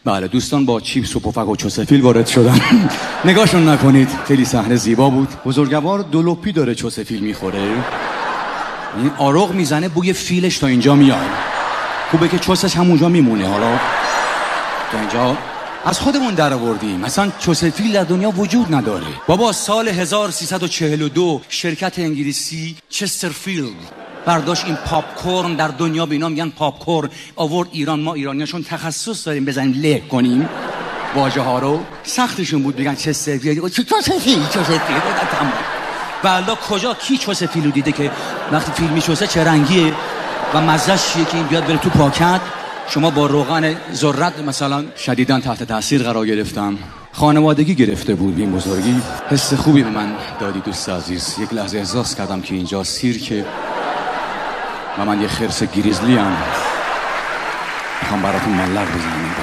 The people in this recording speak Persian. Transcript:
بله دوستان با چیپس و پفک و چوسفیل وارد شدن. نگاهشون نکنید، خیلی صحنه زیبا بود. بزرگوار دولوپی داره چوسفیل میخوره، این آروغ میزنه، بوی فیلش تا اینجا میاد. خوبه که چوسش همونجا میمونه. حالا تا اینجا از خودمون در آوردیم، مثلا چوسفیل در دنیا وجود نداره. بابا سال 1342 شرکت انگلیسی چسترفیلد برداشت این پاپکورن، در دنیا به اینا میگن پاپکورن، آورد ایران. ما ایرانیاشون تخصص داریم بزنیم له کنیم واژه ها رو. سختشون بود بگن چسترفیلد، چوسفیل تمام. والا کجا کی چوسفیل رو دیده که وقتی فیلم میچوسه چه رنگیه و مزه‌ش چیه که این بیاد بره تو پاکت. شما با روغن ذرت مثلا شدیداً تحت تاثیر قرار گرفتم. خانوادگی گرفته بود این بزرگی. حس خوبی به من دادی دوست عزیز. یک لحظه احساس کردم که اینجا سیرکه و من یه خرس گریزلی ام. میخوام براتون ملق بزنم.